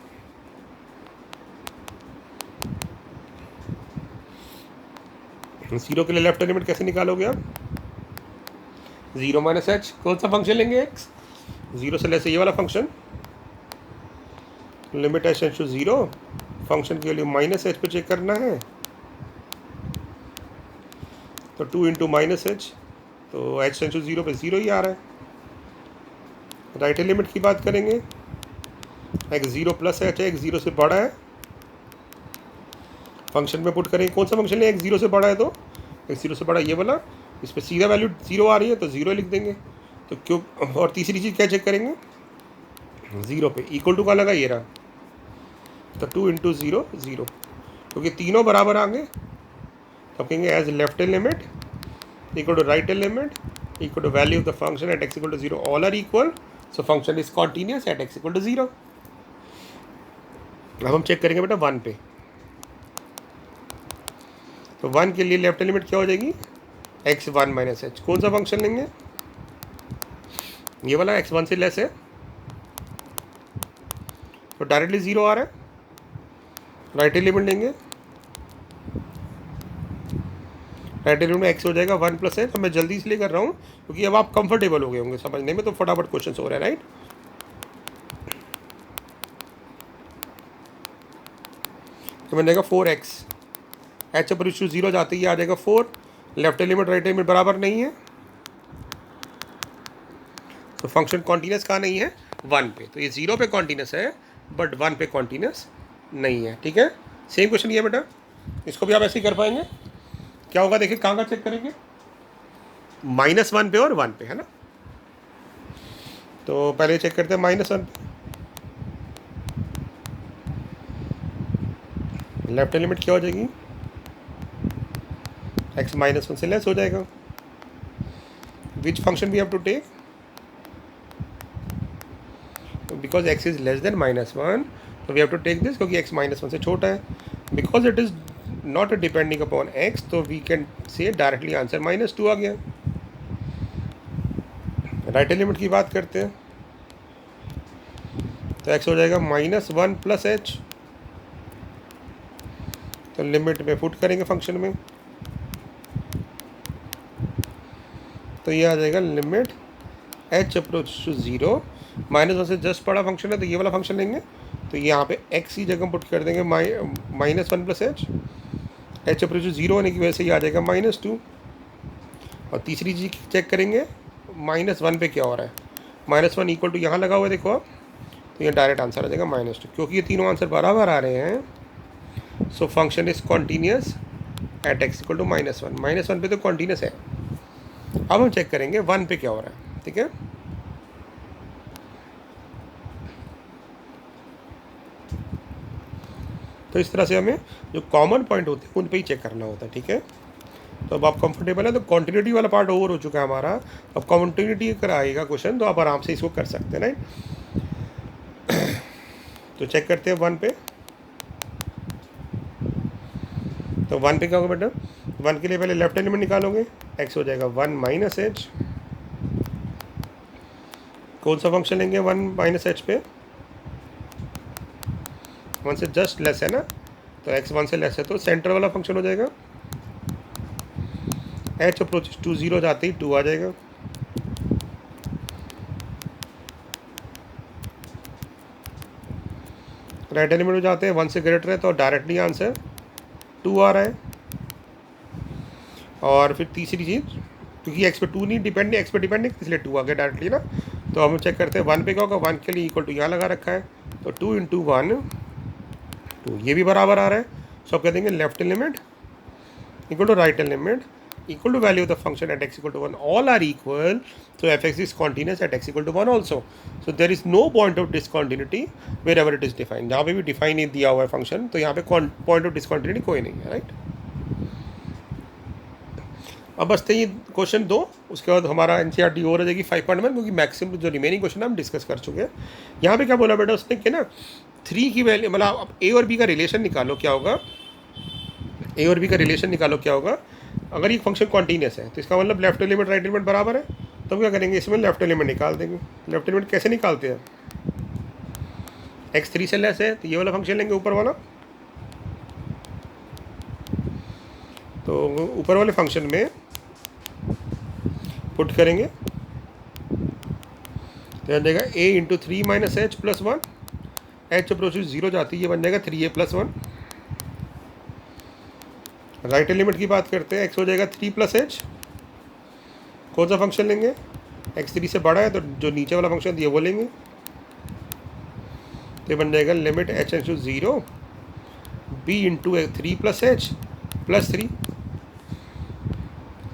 Speaker 1: जीरो के लिए लेफ्ट लिमिट कैसे निकालोगे आप, 0 माइनस एच। कौन सा फंक्शन लेंगे, x 0 से लेस, ये वाला function. Limit h tends to 0, function की वैल्यू माइनस एच पे चेक करना है, तो 2 इंटू माइनस एच, तो एच टेंड्स टू 0 पे 0 ही आ रहा है। राइट लिमिट की बात करेंगे, x 0 प्लस एच है, x 0 से बड़ा है, फंक्शन में पुट करेंगे। कौन सा फंक्शन है x 0 से बड़ा है, तो x 0 से बड़ा ये वाला, इस पर सीधा वैल्यू 0 आ रही है तो 0 लिख देंगे। तो क्यों, और तीसरी चीज़ क्या चेक करेंगे, 0 पे इक्वल टू का लगा ये रहा, तो 2 इंटू 0 0, क्योंकि तीनों बराबर आ गए, तो कहेंगे as left limit equal to right limit equal to value of the function at x equal to 0 all are equal, so function is continuous at x equal to 0। अब हम चेक करेंगे बेटा 1 पे, तो 1 के लिए लेफ्ट लिमिट क्या हो जाएगी, x 1 माइनस एच। कौन सा फंक्शन लेंगे, ये वाला, x 1 से लेस है, तो डायरेक्टली 0 आ रहा है। राइट लिमिट लेंगे, राइट लिमिट में x हो जाएगा 1 प्लस एच। मैं जल्दी इसलिए कर रहा हूँ क्योंकि अब आप कंफर्टेबल हो गए होंगे समझने में, तो फटाफट क्वेश्चन हो रहा है, राइट। तो मैंने देखा 4x, एच पर इशू 0 जाते ही आ जाएगा 4। लेफ्ट लिमिट राइट लिमिट बराबर नहीं है, तो फंक्शन कॉन्टिन्यूस कहाँ नहीं है, 1 पे। तो ये 0 पे कॉन्टिन्यूस है बट 1 पे कॉन्टिन्यूस नहीं है, ठीक है। सेम क्वेश्चन ये बेटा, इसको भी आप ऐसे ही कर पाएंगे। क्या होगा देखिए, कहाँ का चेक करेंगे, -1 पे और 1 पे, है ना। तो पहले चेक करते हैं -1 पे, लेफ्ट लिमिट क्या हो जाएगी, x -1 से लेस हो जाएगा। Which function we have to take, because x is less than -1, तो we have to take this, क्योंकि x -1 से छोटा है। Because it is not depending upon x, तो we can say directly answer -2 आ गया। राइट लिमिट की बात करते हैं, तो x हो जाएगा -1 प्लस एच, तो लिमिट में पुट करेंगे फंक्शन में, तो ये आ जाएगा लिमिट h अप्रोच टू 0, -1 से जस्ट पड़ा फंक्शन है तो ये वाला फंक्शन लेंगे, तो यहाँ पे x की जगह पुट कर देंगे -1 प्लस h अप्रोच टू 0 होने की वजह से ये आ जाएगा -2। और तीसरी चीज़ चेक करेंगे -1 पे क्या हो रहा है, -1 इक्वल टू यहाँ लगा हुआ है देखो आप, तो ये डायरेक्ट आंसर आ जाएगा -2, क्योंकि ये तीनों आंसर बराबर आ रहे हैं। So function is continuous at x equal to -1, -1 पे तो कॉन्टीन्यूस है। अब हम चेक करेंगे 1 पे क्या हो रहा है, ठीक है। तो इस तरह से हमें जो कॉमन पॉइंट होते हैं उन पे ही चेक करना होता है, ठीक है। तो अब आप कंफर्टेबल है, तो कॉन्टिन्यूटी वाला पार्ट ओवर हो चुका है हमारा। अब कॉन्टिन्यूटी कराएगा क्वेश्चन, तो आप आराम से इसको कर सकते हैं, राइट। तो चेक करते हैं 1 पे। तो 1 पे क्या होगा बेटा, 1 के लिए पहले लेफ्ट एलिमेंट निकालोगे, x हो जाएगा 1 माइनस एच। कौन सा फंक्शन लेंगे 1 माइनस एच पे, 1 से जस्ट लेस है ना, तो x 1 से लेस है तो सेंटर वाला फंक्शन हो जाएगा। h अप्रोच टू 0 जाते ही 2 आ जाएगा। राइट एलिमेंट में जाते हैं 1 से ग्रेटर है तो डायरेक्टली आंसर 2 आ रहा है। और फिर तीसरी चीज़, क्योंकि x पे 2 नहीं डिपेंड, x पे डिपेंड नहीं इसलिए 2 आ गया डायरेक्टली ना। तो हम चेक करते हैं 1 पे क्या होगा, 1 के लिए इक्वल टू यहाँ लगा रखा है, तो 2 × 1 2, ये भी बराबर आ रहा है। सो आप कह देंगे left element equal to right element equal to value of the function at x equal to 1, all are equal, so fx is continuous at x equal to 1 also. So there is no point of discontinuity wherever it is defined. जहाँ पे भी define नहीं दिया हुआ है function, तो यहाँ पे पॉइंट ऑफ डिसकॉन्टिन्यूटी कोई नहीं है, राइट। अब बचते ही क्वेश्चन 2, उसके बाद हमारा एनसीईआरटी हो जाएगी 5.1, क्योंकि मैक्सिमम जो रिमेनिंग क्वेश्चन हम डिस्कस कर चुके हैं। यहाँ पे क्या बोला बेटा उसने कि ना 3 की वैल्यू, मतलब आप a और b का रिलेशन निकालो क्या होगा, a और b का रिलेशन निकालो क्या होगा। अगर ये फंक्शन कॉन्टीन्यूस है तो इसका मतलब लेफ्ट एलिमेंट राइट एलिमेंट बराबर है, तो क्या करेंगे इसमें लेफ्ट एलिमेंट निकाल देंगे। लेफ्ट एलिमेंट कैसे निकालते हैं, x 3 से लेस है तो ये वाला फंक्शन लेंगे ऊपर वाला, तो ऊपर वाले फंक्शन में पुट करेंगे तो बन जाएगा a × 3 minus h plus 1, h approach 0 जाती है, ये बन जाएगा 3a + 1। राइट एलिमेंट की बात करते हैं, x हो जाएगा 3 + h। कौन सा फंक्शन लेंगे, x 3 से बड़ा है तो जो नीचे वाला फंक्शन दिया वो लेंगे, तो बन जाएगा लिमिट h → 0 b × 3 + h + 3।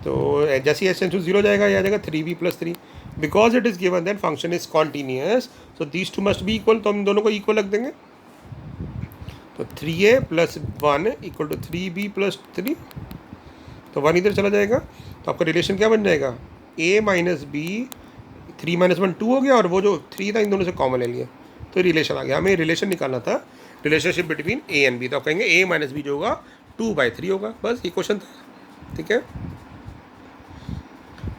Speaker 1: तो जैसे h → 0 जाएगा, यह आ जाएगा 3b + 3। Because it is given that function is continuous, so these two must be equal, तो हम दोनों को इक्वल रख देंगे। तो 3a + 1 = 3b + 3, तो 1 इधर चला जाएगा, तो आपका रिलेशन क्या बन जाएगा, a - b, 3 - 1 2 हो गया, और वो जो 3 था इन दोनों से कॉमन ले लिया, तो रिलेशन आ गया। हमें रिलेशन निकालना था, relationship between a and b, तो आप कहेंगे a - b जो होगा 2/3 होगा। बस ये क्वेश्चन था, ठीक है।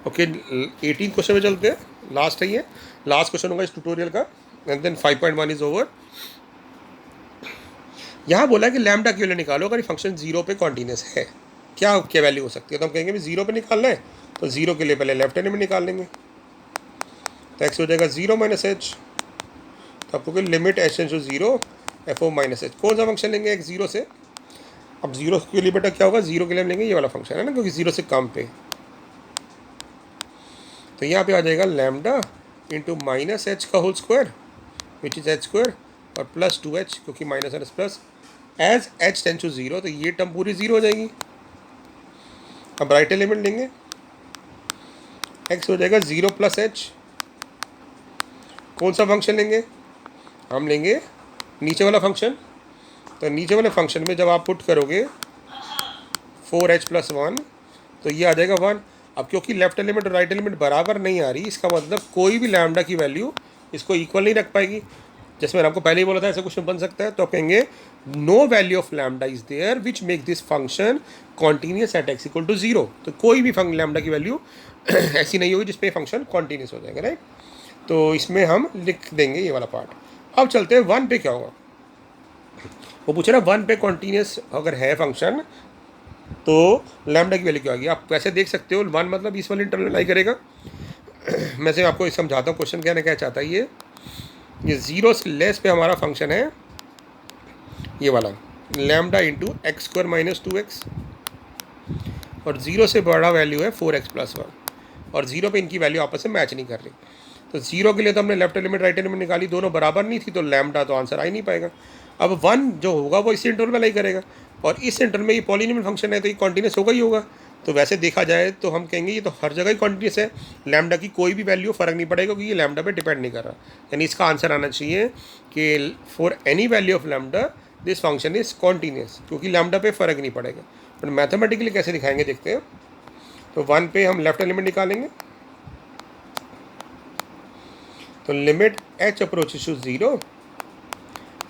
Speaker 1: ओके 18 क्वेश्चन में चलते हैं, लास्ट है ये, लास्ट क्वेश्चन होगा इस ट्यूटोरियल का, एंड देन 5.1 इज ओवर। यहाँ बोला है कि लैम्डा की वैल्यू निकालो अगर ये फंक्शन 0 पे कॉन्टीन्यूस है, क्या वैल्यू हो सकती है। तो हम कहेंगे भी 0 पे निकालना है, तो 0 के लिए पहले लेफ्ट एलिमेंट निकाल लेंगे, तो x हो जाएगा 0 - h, तो आपको कि लिमिट h → 0 f(-h). कौन सा फंक्शन लेंगे x 0 से, अब 0 के लिए बेटा क्या होगा, 0 के लिए हम लेंगे ये वाला फंक्शन है ना, क्योंकि 0 से कम पे, तो यहाँ पे आ जाएगा लैम्डा × -h का whole square which is h² और प्लस 2h, क्योंकि माइनस और प्लस, एज h → 0, तो ये टर्म पूरी 0 हो जाएगी। अब राइट एलिमेंट लेंगे, x हो जाएगा 0 + h। कौन सा फंक्शन लेंगे, हम लेंगे नीचे वाला फंक्शन, तो नीचे वाले फंक्शन में जब आप पुट करोगे 4h + 1, तो ये आ जाएगा 1। अब क्योंकि लेफ्ट एलिमेंट और राइट एलिमेंट बराबर नहीं आ रही, इसका मतलब कोई भी लैम्डा की वैल्यू इसको इक्वल नहीं रख पाएगी। जैसे मैंने आपको पहले ही बोला था ऐसा क्वेश्चन बन सकता है, तो आप कहेंगे no value of lambda is there which make this function continuous at x = 0। तो कोई भी लैम्डा की वैल्यू ऐसी नहीं होगी जिसपे फंक्शन कॉन्टीन्यूस हो जाएगा, राइट। तो इसमें हम लिख देंगे ये वाला पार्ट। अब चलते हैं 1 पे क्या होगा। वो पूछ रहा है 1 पे कॉन्टीन्यूस अगर है फंक्शन तो लैम्डा की वैल्यू क्या होगी। आप वैसे देख सकते हो 1 मतलब इस वाले इंटरवल में लाई करेगा। मैं से आपको समझाता हूँ क्वेश्चन कहने क्या चाहता है। ये 0 से लेस पे हमारा फंक्शन है ये वाला lambda into x square minus 2x, और 0 से बड़ा वैल्यू है 4x प्लस 1, और 0 पे इनकी वैल्यू आपस में मैच नहीं कर रही। तो 0 के लिए तो हमने लेफ्ट एलिमेंट राइट एलिमेंट निकाली, दोनों बराबर नहीं थी, तो लैम्डा तो आंसर आ ही नहीं पाएगा। अब 1 जो होगा वो इस इंटरवल में लाई करेगा, और इस इंटरवल में ये पॉलिनोमियल फंक्शन है तो ये कॉन्टिन्यूस होगा ही होगा। तो वैसे देखा जाए तो हम कहेंगे ये तो हर जगह ही कॉन्टिन्यूस है, लैम्डा की कोई भी वैल्यू फ़र्क नहीं पड़ेगा क्योंकि ये लैम्डा पे डिपेंड नहीं कर रहा। यानी इसका आंसर आना चाहिए कि for any value of lambda this function is continuous, क्योंकि लैम्डा पे फ़र्क नहीं पड़ेगा। बट मैथमेटिकली कैसे दिखाएंगे देखते हैं। तो 1 पे हम लेफ्ट एलिमेंट निकालेंगे, तो limit h approaches to 0,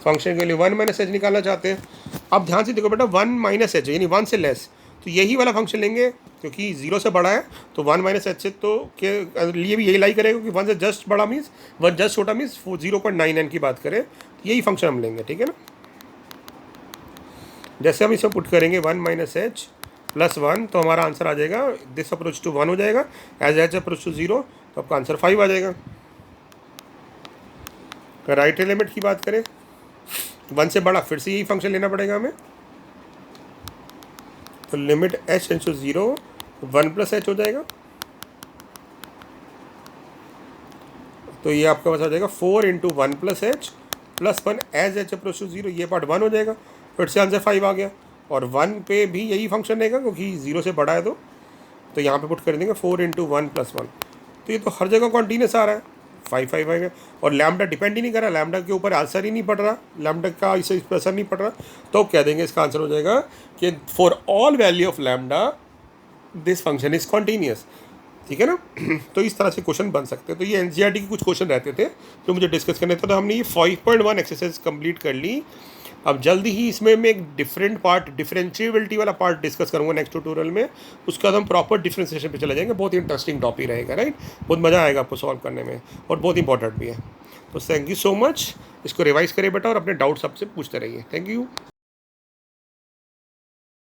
Speaker 1: function के लिए 1 माइनस एच निकालना चाहते हैं। अब ध्यान से देखो बेटा 1 माइनस एच यानी 1 से लेस, तो यही वाला फंक्शन लेंगे क्योंकि 0 से बड़ा है, तो 1 माइनस एच से तो के लिए भी यही लाई करेगा क्योंकि 1 से जस्ट बड़ा मीन्स 1 जस्ट छोटा मीन्स 0.99 की बात करें तो यही फंक्शन हम लेंगे, ठीक है ना। जैसे हम इसे पुट करेंगे 1 माइनस एच प्लस 1 तो हमारा आंसर आ जाएगा दिस अप्रोच टू 1 हो जाएगा, एज एच अप्रोच टू 0 तो आपका आंसर 5 आ जाएगा। राइट एलिमेंट की बात करें 1 से बड़ा फिर से यही फंक्शन लेना पड़ेगा हमें, तो limit h tends to 0 1 plus h हो जाएगा, तो ये आपका पास आ जाएगा 4 into 1 plus h plus 1 as h approach to 0, ये पार्ट 1 हो जाएगा, फिर से आंसर 5 आ गया। और 1 पे भी यही फंक्शन रहेगा क्योंकि 0 से बड़ा है तो यहाँ पे पुट कर देंगे 4 इंटू 1 प्लस 1, तो ये तो हर जगह कॉन्टीन्यूस आ रहा है 5 आएगा, और लैम्डा डिपेंड ही नहीं कर रहा, लैम्डा के ऊपर आंसर ही नहीं पड़ रहा, लैम्डा का इसे असर नहीं पड़ रहा, तो कह देंगे इसका आंसर हो जाएगा कि for all value of lambda this function is continuous, ठीक है ना। तो इस तरह से क्वेश्चन बन सकते हैं। तो ये एनसीईआरटी के कुछ क्वेश्चन रहते थे जो मुझे डिस्कस करने थे, तो हमने ये 5.1 एक्सरसाइज कंप्लीट कर ली। अब जल्दी ही इसमें मैं एक डिफरेंट पार्ट डिफरेंशिएबिलिटी वाला पार्ट डिस्कस करूंगा नेक्स्ट ट्यूटोरियल में, उसके बाद हम प्रॉपर डिफरेंशिएशन पे चले जाएंगे। बहुत ही इंटरेस्टिंग टॉपिक रहेगा, राइट, बहुत मज़ा आएगा आपको सॉल्व करने में और बहुत इंपॉर्टेंट भी है। तो थैंक यू सो मच, इसको रिवाइज करें बेटा और अपने डाउट्स आपसे पूछते रहिए। Thank you.